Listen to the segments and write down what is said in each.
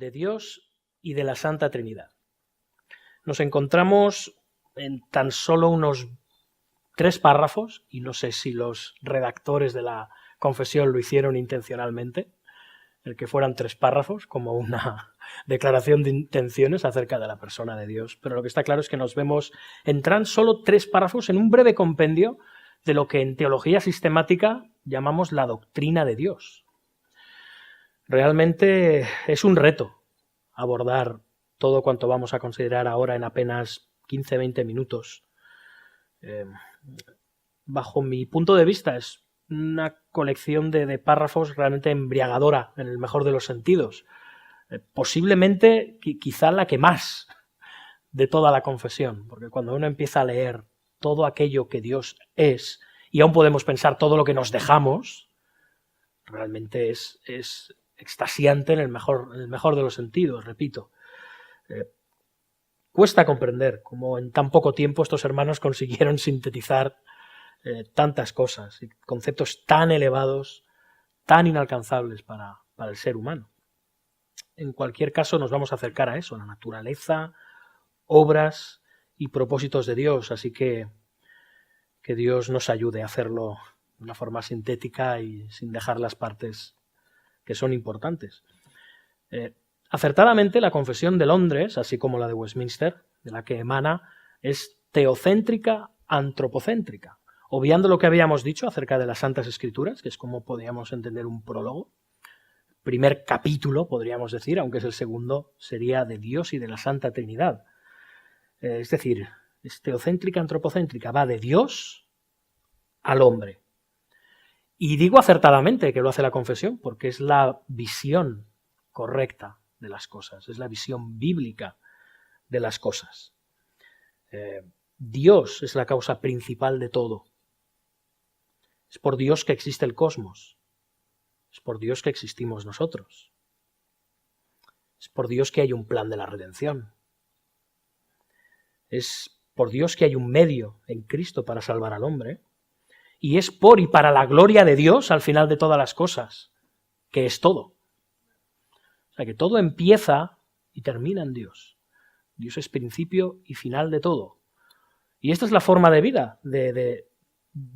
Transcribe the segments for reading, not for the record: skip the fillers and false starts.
de Dios y de la Santa Trinidad. Nos encontramos en tan solo unos 3 párrafos, y no sé si los redactores de la confesión lo hicieron intencionalmente, el que fueran 3 párrafos como una declaración de intenciones acerca de la persona de Dios, pero lo que está claro es que nos vemos en tan solo 3 párrafos en un breve compendio de lo que en teología sistemática llamamos la doctrina de Dios. Realmente es un reto abordar todo cuanto vamos a considerar ahora en apenas 15-20 minutos. Bajo mi punto de vista es una colección de párrafos realmente embriagadora, en el mejor de los sentidos. Posiblemente quizá la que más de toda la confesión, porque cuando uno empieza a leer todo aquello que Dios es, y aún podemos pensar todo lo que nos dejamos, realmente es extasiante en el mejor de los sentidos, repito. Cuesta comprender cómo en tan poco tiempo estos hermanos consiguieron sintetizar tantas cosas y conceptos tan elevados, tan inalcanzables para el ser humano. En cualquier caso nos vamos a acercar a eso, a la naturaleza, obras y propósitos de Dios, así que Dios nos ayude a hacerlo de una forma sintética y sin dejar las partes que son importantes. Acertadamente, la Confesión de Londres, así como la de Westminster, de la que emana, es teocéntrica, antropocéntrica, obviando lo que habíamos dicho acerca de las Santas Escrituras, que es como podríamos entender un prólogo. Primer capítulo, podríamos decir, aunque es el segundo, sería de Dios y de la Santa Trinidad. Es decir, es teocéntrica, antropocéntrica, va de Dios al hombre. Y digo acertadamente que lo hace la Confesión, porque es la visión correcta de las cosas, es la visión bíblica de las cosas. Dios es la causa principal de todo. Es por Dios que existe el cosmos. Es por Dios que existimos nosotros. Es por Dios que hay un plan de la redención. Es por Dios que hay un medio en Cristo para salvar al hombre. Y es por y para la gloria de Dios al final de todas las cosas, que es todo. O sea que todo empieza y termina en Dios. Dios es principio y final de todo. Y esta es la forma de vida, de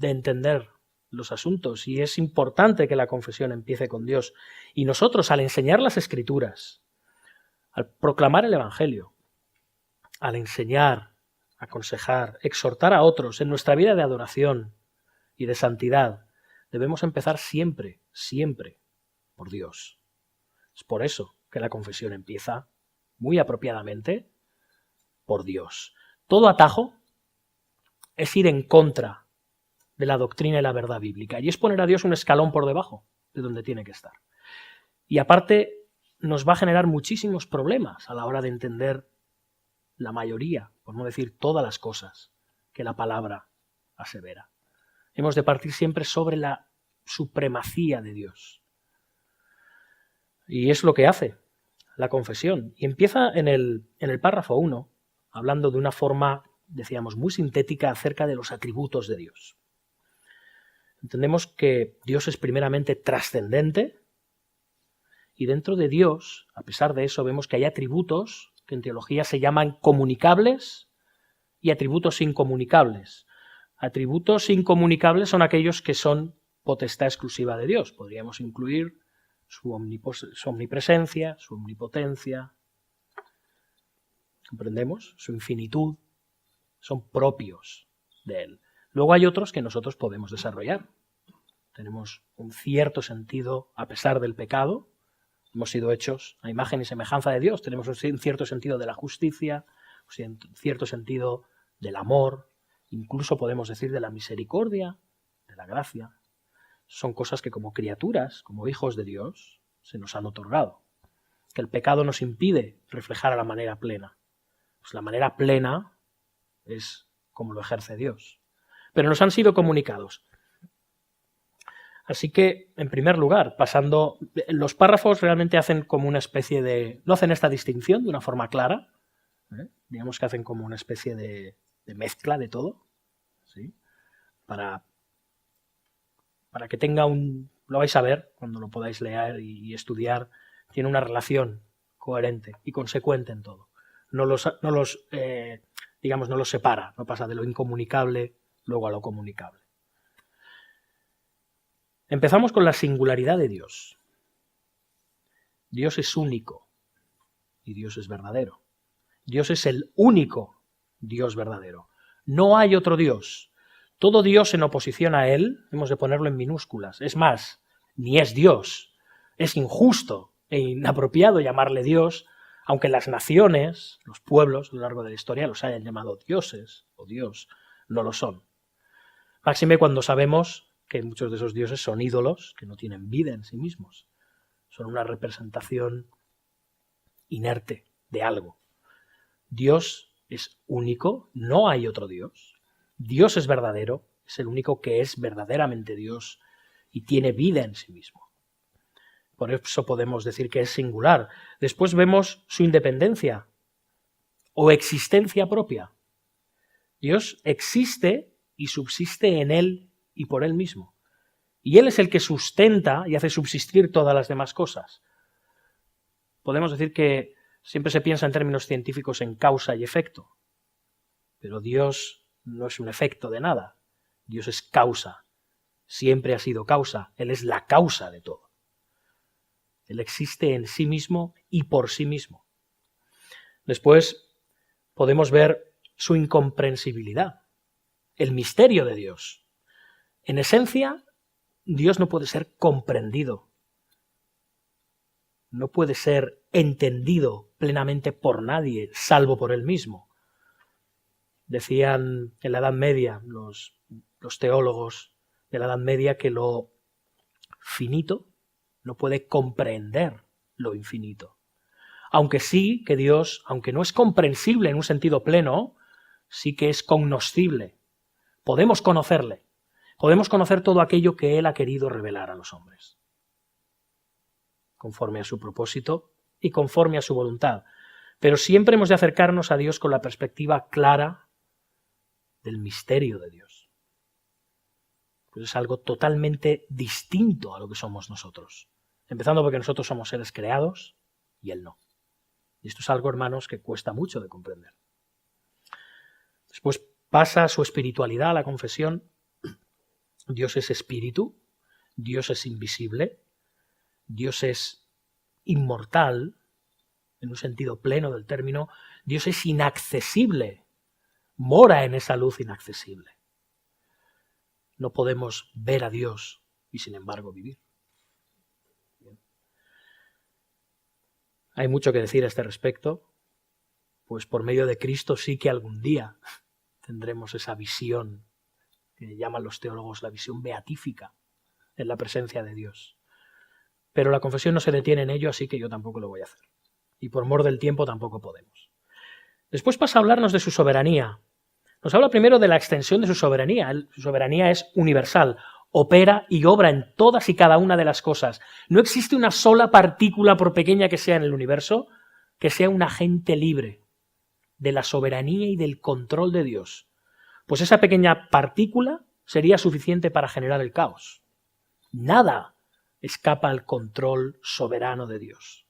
entender los asuntos, y es importante que la confesión empiece con Dios. Y nosotros, al enseñar las Escrituras, al proclamar el Evangelio, al enseñar, aconsejar, exhortar a otros en nuestra vida de adoración y de santidad, debemos empezar siempre, siempre por Dios. Es por eso que la confesión empieza, muy apropiadamente, por Dios. Todo atajo es ir en contra de la doctrina y la verdad bíblica, y es poner a Dios un escalón por debajo de donde tiene que estar. Y aparte nos va a generar muchísimos problemas a la hora de entender la mayoría, por no decir todas las cosas que la palabra asevera. Hemos de partir siempre sobre la supremacía de Dios. Y es lo que hace la confesión. Y empieza en el párrafo 1, hablando de una forma, decíamos, muy sintética acerca de los atributos de Dios. Entendemos que Dios es primeramente trascendente, y dentro de Dios, a pesar de eso, vemos que hay atributos que en teología se llaman comunicables y atributos incomunicables. Atributos incomunicables son aquellos que son potestad exclusiva de Dios. Podríamos incluir su omnipresencia, su omnipotencia, ¿comprendemos? Su infinitud, son propios de Él. Luego hay otros que nosotros podemos desarrollar. Tenemos un cierto sentido, a pesar del pecado, hemos sido hechos a imagen y semejanza de Dios, tenemos un cierto sentido de la justicia, un cierto sentido del amor, incluso podemos decir de la misericordia, de la gracia. Son cosas que como criaturas, como hijos de Dios, se nos han otorgado. Que el pecado nos impide reflejar a la manera plena. Pues la manera plena es como lo ejerce Dios. Pero nos han sido comunicados. Así que, en primer lugar, pasando, los párrafos realmente hacen como una especie de, no hacen esta distinción de una forma clara, digamos que hacen como una especie de mezcla de todo, ¿sí? Para que tenga lo vais a ver cuando lo podáis leer y estudiar, tiene una relación coherente y consecuente en todo. No los separa, no pasa de lo incomunicable luego a lo comunicable. Empezamos con la singularidad de Dios. Dios es único y Dios es verdadero. Dios es el único Dios verdadero. No hay otro Dios. Todo Dios en oposición a Él, hemos de ponerlo en minúsculas. Es más, ni es Dios. Es injusto e inapropiado llamarle Dios, aunque las naciones, los pueblos a lo largo de la historia los hayan llamado dioses o Dios, no lo son. Máxime cuando sabemos que muchos de esos dioses son ídolos que no tienen vida en sí mismos. Son una representación inerte de algo. Dios es único, no hay otro Dios. Dios es verdadero, es el único que es verdaderamente Dios y tiene vida en sí mismo. Por eso podemos decir que es singular. Después vemos su independencia o existencia propia. Dios existe y subsiste en Él y por Él mismo. Y Él es el que sustenta y hace subsistir todas las demás cosas. Podemos decir que siempre se piensa en términos científicos en causa y efecto, pero Dios no es un efecto de nada. Dios es causa. Siempre ha sido causa. Él es la causa de todo. Él existe en sí mismo y por sí mismo. Después podemos ver su incomprensibilidad, el misterio de Dios. En esencia, Dios no puede ser comprendido, no puede ser entendido plenamente por nadie, salvo por Él mismo. Decían en la Edad Media los teólogos de la Edad Media que lo finito no puede comprender lo infinito. Aunque sí que Dios, aunque no es comprensible en un sentido pleno, sí que es cognoscible. Podemos conocerle. Podemos conocer todo aquello que Él ha querido revelar a los hombres, conforme a su propósito y conforme a su voluntad. Pero siempre hemos de acercarnos a Dios con la perspectiva clara del misterio de Dios. Pues es algo totalmente distinto a lo que somos nosotros. Empezando porque nosotros somos seres creados y Él no. Y esto es algo, hermanos, que cuesta mucho de comprender. Después pasa su espiritualidad a la confesión. Dios es espíritu, Dios es invisible, Dios es inmortal, en un sentido pleno del término, Dios es inaccesible, mora en esa luz inaccesible. No podemos ver a Dios y sin embargo vivir. Bien. Hay mucho que decir a este respecto, pues por medio de Cristo sí que algún día tendremos esa visión que llaman los teólogos la visión beatífica en la presencia de Dios. Pero la confesión no se detiene en ello, así que yo tampoco lo voy a hacer. Y por mor del tiempo tampoco podemos. Después pasa a hablarnos de su soberanía. Nos habla primero de la extensión de su soberanía. Su soberanía es universal, opera y obra en todas y cada una de las cosas. No existe una sola partícula, por pequeña que sea en el universo, que sea un agente libre de la soberanía y del control de Dios. Pues esa pequeña partícula sería suficiente para generar el caos. Nada escapa al control soberano de Dios.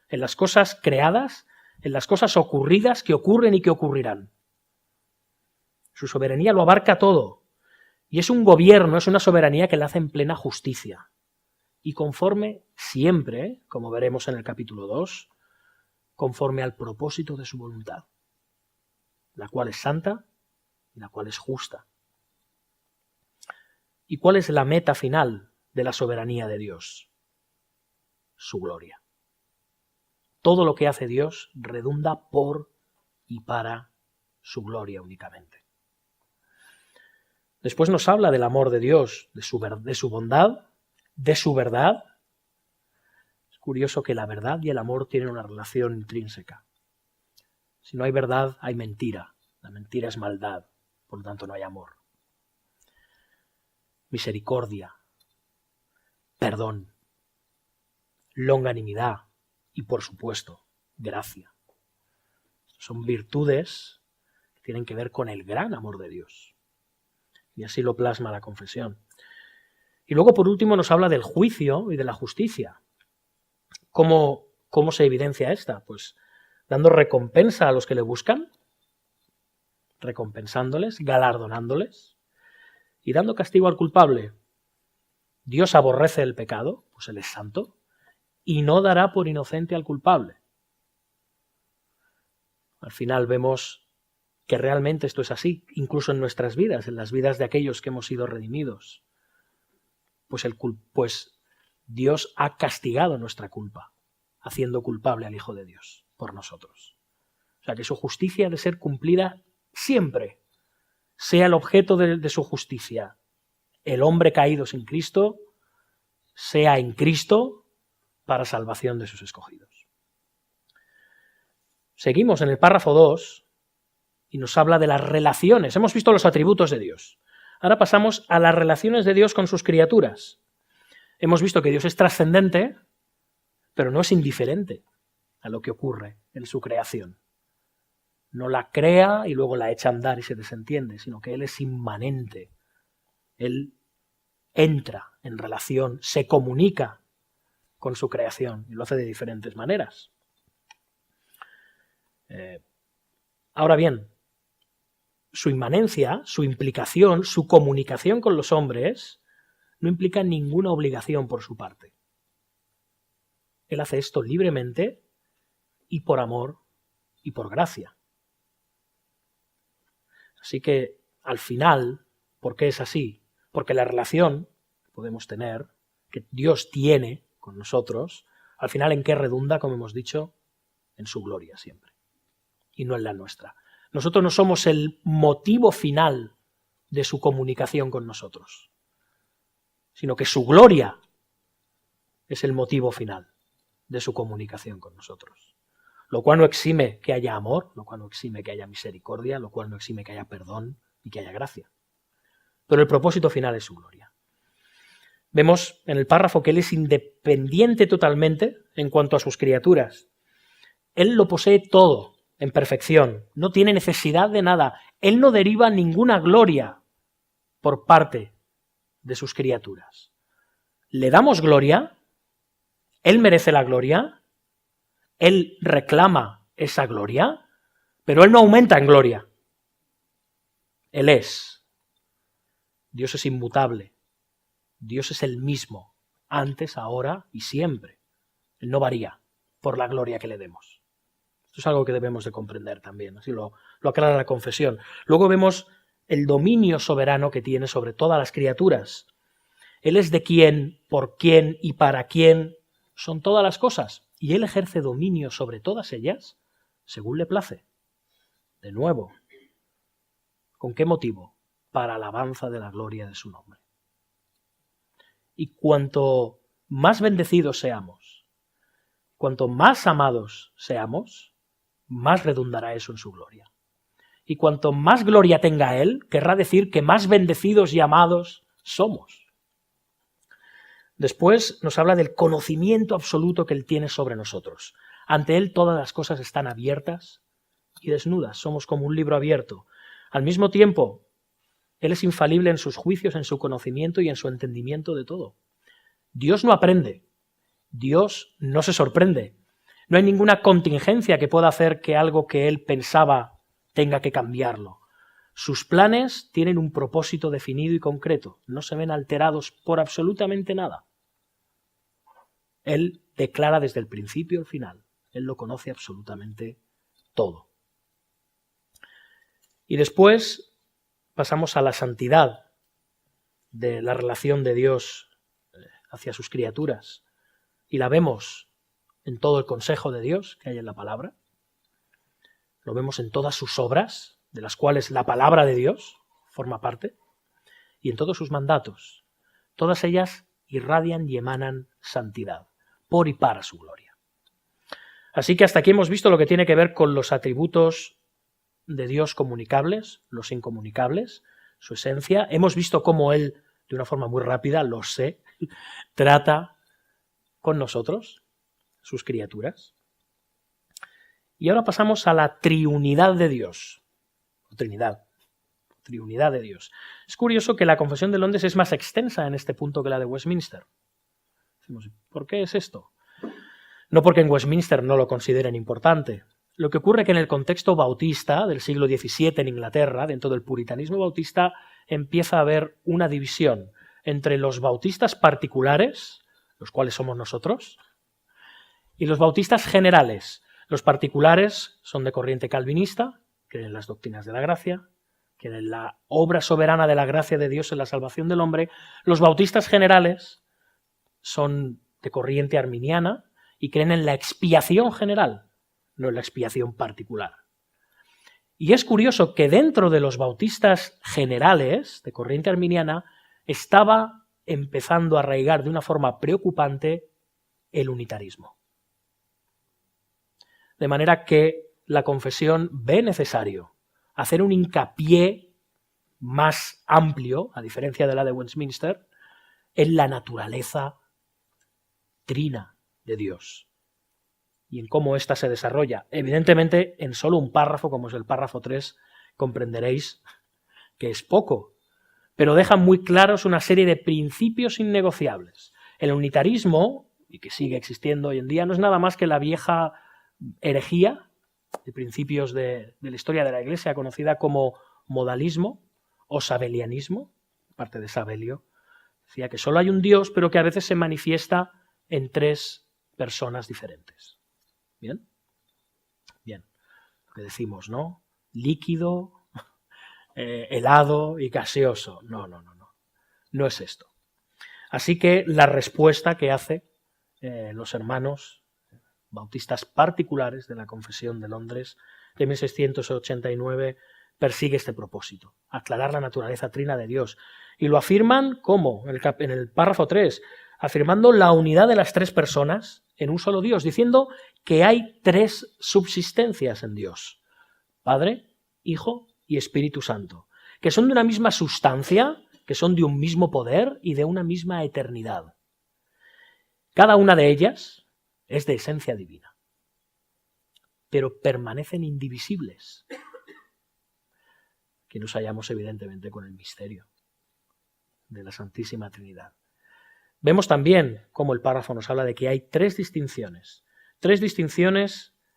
En las cosas creadas, en las cosas ocurridas que ocurren y que ocurrirán. Su soberanía lo abarca todo. Y es un gobierno, es una soberanía que la hace en plena justicia. Y conforme siempre, como veremos en el capítulo 2, conforme al propósito de su voluntad, la cual es santa y la cual es justa. ¿Y cuál es la meta final de la soberanía de Dios? Su gloria. Todo lo que hace Dios redunda por y para su gloria únicamente. Después nos habla del amor de Dios, de su bondad, de su verdad. Es curioso que la verdad y el amor tienen una relación intrínseca. Si no hay verdad, hay mentira. La mentira es maldad, por lo tanto no hay amor. Misericordia, perdón, longanimidad y, por supuesto, gracia. Son virtudes que tienen que ver con el gran amor de Dios. Y así lo plasma la confesión. Y luego, por último, nos habla del juicio y de la justicia. Como ¿Cómo se evidencia esta? Pues dando recompensa a los que le buscan, recompensándoles, galardonándoles, y dando castigo al culpable. Dios aborrece el pecado, pues Él es santo, y no dará por inocente al culpable. Al final vemos que realmente esto es así, incluso en nuestras vidas, en las vidas de aquellos que hemos sido redimidos. Pues Dios ha castigado nuestra culpa, haciendo culpable al Hijo de Dios por nosotros. O sea que su justicia ha de ser cumplida siempre, sea el objeto de su justicia el hombre caído sin Cristo, sea en Cristo para salvación de sus escogidos. Seguimos en el párrafo 2 y nos habla de las relaciones. Hemos visto los atributos de Dios. Ahora pasamos a las relaciones de Dios con sus criaturas. Hemos visto que Dios es trascendente, pero no es indiferente a lo que ocurre en su creación. No la crea y luego la echa a andar y se desentiende, sino que Él es inmanente. Él entra en relación, se comunica con su creación y lo hace de diferentes maneras. Ahora bien, su inmanencia, su implicación, su comunicación con los hombres no implica ninguna obligación por su parte. Él hace esto libremente y por amor y por gracia. Así que, al final, ¿por qué es así? Porque la relación que podemos tener, que Dios tiene con nosotros, al final, ¿en qué redunda? Como hemos dicho, en su gloria siempre, y no en la nuestra. Nosotros no somos el motivo final de su comunicación con nosotros, sino que su gloria es el motivo final de su comunicación con nosotros. Lo cual no exime que haya amor, lo cual no exime que haya misericordia, lo cual no exime que haya perdón y que haya gracia. Pero el propósito final es su gloria. Vemos en el párrafo que Él es independiente totalmente en cuanto a sus criaturas. Él lo posee todo en perfección, no tiene necesidad de nada. Él no deriva ninguna gloria por parte de sus criaturas. ¿Le damos gloria? ¿Él merece la gloria? Él reclama esa gloria, pero Él no aumenta en gloria. Él es. Dios es inmutable. Dios es el mismo, antes, ahora y siempre. Él no varía por la gloria que le demos. Esto es algo que debemos de comprender también, así lo aclara la confesión. Luego vemos el dominio soberano que tiene sobre todas las criaturas. Él es de quién, por quién y para quién son todas las cosas. Y Él ejerce dominio sobre todas ellas según le place. De nuevo, ¿con qué motivo? Para alabanza de la gloria de su nombre. Y cuanto más bendecidos seamos, cuanto más amados seamos, más redundará eso en su gloria. Y cuanto más gloria tenga Él, querrá decir que más bendecidos y amados somos. Después nos habla del conocimiento absoluto que Él tiene sobre nosotros. Ante Él todas las cosas están abiertas y desnudas. Somos como un libro abierto. Al mismo tiempo, Él es infalible en sus juicios, en su conocimiento y en su entendimiento de todo. Dios no aprende. Dios no se sorprende. No hay ninguna contingencia que pueda hacer que algo que Él pensaba tenga que cambiarlo. Sus planes tienen un propósito definido y concreto. No se ven alterados por absolutamente nada. Él declara desde el principio al final. Él lo conoce absolutamente todo. Y después pasamos a la santidad de la relación de Dios hacia sus criaturas. Y la vemos en todo el consejo de Dios que hay en la palabra. Lo vemos en todas sus obras, de las cuales la palabra de Dios forma parte, y en todos sus mandatos. Todas ellas irradian y emanan santidad, por y para su gloria. Así que hasta aquí hemos visto lo que tiene que ver con los atributos de Dios comunicables, los incomunicables, su esencia. Hemos visto cómo Él, de una forma muy rápida, lo sé, trata con nosotros, sus criaturas. Y ahora pasamos a la triunidad de Dios. Triunidad de Dios. Es curioso que la Confesión de Londres es más extensa en este punto que la de Westminster. Decimos, ¿por qué es esto? No porque en Westminster no lo consideren importante. Lo que ocurre es que en el contexto bautista del siglo XVII en Inglaterra, dentro del puritanismo bautista, empieza a haber una división entre los bautistas particulares, los cuales somos nosotros, y los bautistas generales. Los particulares son de corriente calvinista, creen en las doctrinas de la gracia, creen en la obra soberana de la gracia de Dios en la salvación del hombre. Los bautistas generales son de corriente arminiana y creen en la expiación general, no en la expiación particular. Y es curioso que dentro de los bautistas generales de corriente arminiana estaba empezando a arraigar de una forma preocupante el unitarismo. De manera que la confesión ve necesario hacer un hincapié más amplio, a diferencia de la de Westminster, en la naturaleza trina de Dios y en cómo ésta se desarrolla. Evidentemente, en solo un párrafo, como es el párrafo 3, comprenderéis que es poco, pero deja muy claros una serie de principios innegociables. El unitarismo, y que sigue existiendo hoy en día, no es nada más que la vieja herejía de principios de la historia de la Iglesia, conocida como modalismo o sabelianismo, parte de Sabelio. Decía que solo hay un Dios, pero que a veces se manifiesta en tres personas diferentes. ¿Bien? Bien. Lo que decimos, ¿no? Líquido, helado y gaseoso. No. No es esto. Así que la respuesta que hace los hermanos bautistas particulares de la Confesión de Londres de 1689 persigue este propósito, aclarar la naturaleza trina de Dios. Y lo afirman ¿cómo? En el párrafo 3, afirmando la unidad de las tres personas en un solo Dios, diciendo que hay tres subsistencias en Dios: Padre, Hijo y Espíritu Santo, que son de una misma sustancia, que son de un mismo poder y de una misma eternidad. Cada una de ellas es de esencia divina, pero permanecen indivisibles. Que nos hallamos evidentemente con el misterio de la Santísima Trinidad. Vemos también cómo el párrafo nos habla de que hay tres distinciones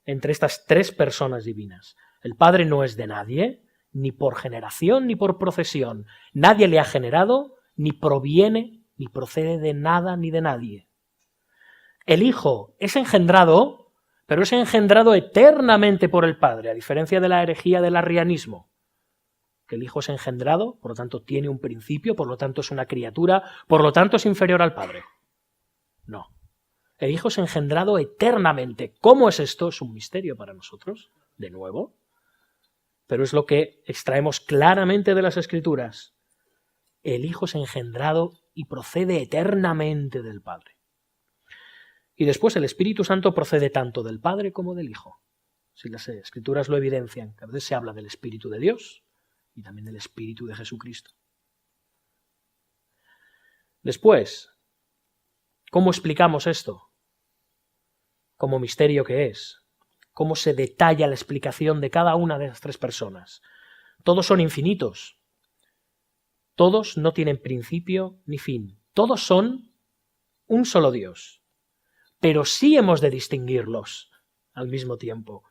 entre estas tres personas divinas. El Padre no es de nadie, ni por generación ni por procesión. Nadie le ha generado, ni proviene, ni procede de nada ni de nadie. El Hijo es engendrado, pero es engendrado eternamente por el Padre, a diferencia de la herejía del arrianismo, que el Hijo es engendrado, por lo tanto tiene un principio, por lo tanto es una criatura, por lo tanto es inferior al Padre. No. El Hijo es engendrado eternamente. ¿Cómo es esto? Es un misterio para nosotros, de nuevo, pero es lo que extraemos claramente de las Escrituras. El Hijo es engendrado y procede eternamente del Padre. Y después el Espíritu Santo procede tanto del Padre como del Hijo. Si las Escrituras lo evidencian, que a veces se habla del Espíritu de Dios y también del Espíritu de Jesucristo. Después, ¿cómo explicamos esto? Como misterio que es. ¿Cómo se detalla la explicación de cada una de las tres personas? Todos son infinitos. Todos no tienen principio ni fin. Todos son un solo Dios. Pero sí hemos de distinguirlos al mismo tiempo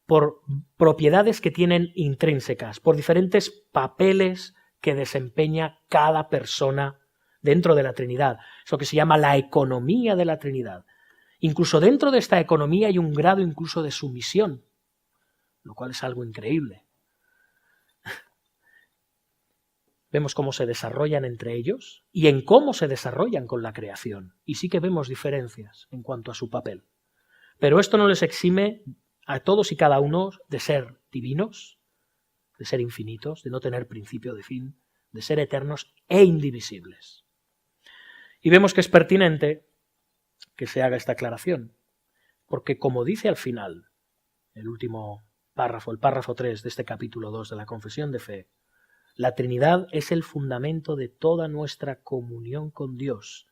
por propiedades que tienen intrínsecas, por diferentes papeles que desempeña cada persona dentro de la Trinidad. Es lo que se llama la economía de la Trinidad. Incluso dentro de esta economía hay un grado incluso de sumisión, lo cual es algo increíble. Vemos cómo se desarrollan entre ellos y en cómo se desarrollan con la creación. Y sí que vemos diferencias en cuanto a su papel. Pero esto no les exime a todos y cada uno de ser divinos, de ser infinitos, de no tener principio de fin, de ser eternos e indivisibles. Y vemos que es pertinente que se haga esta aclaración, porque como dice al final el último párrafo, el párrafo 3 de este capítulo 2 de la Confesión de Fe, la Trinidad es el fundamento de toda nuestra comunión con Dios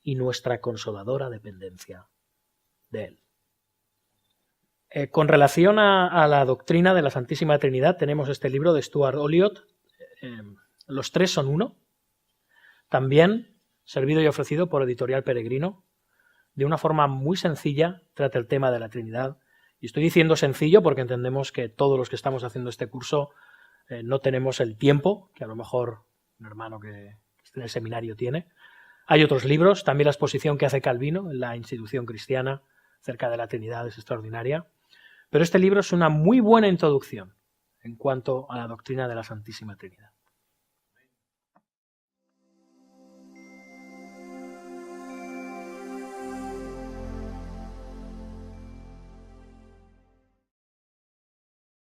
y nuestra consoladora dependencia de Él. Con relación a la doctrina de la Santísima Trinidad, tenemos este libro de Stuart Olyott, Los tres son uno, también servido y ofrecido por Editorial Peregrino, de una forma muy sencilla, trata el tema de la Trinidad. Y estoy diciendo sencillo porque entendemos que todos los que estamos haciendo este curso no tenemos el tiempo que a lo mejor un hermano que esté en el seminario tiene. Hay otros libros, también la exposición que hace Calvino en la Institución Cristiana acerca de la Trinidad es extraordinaria. Pero este libro es una muy buena introducción en cuanto a la doctrina de la Santísima Trinidad.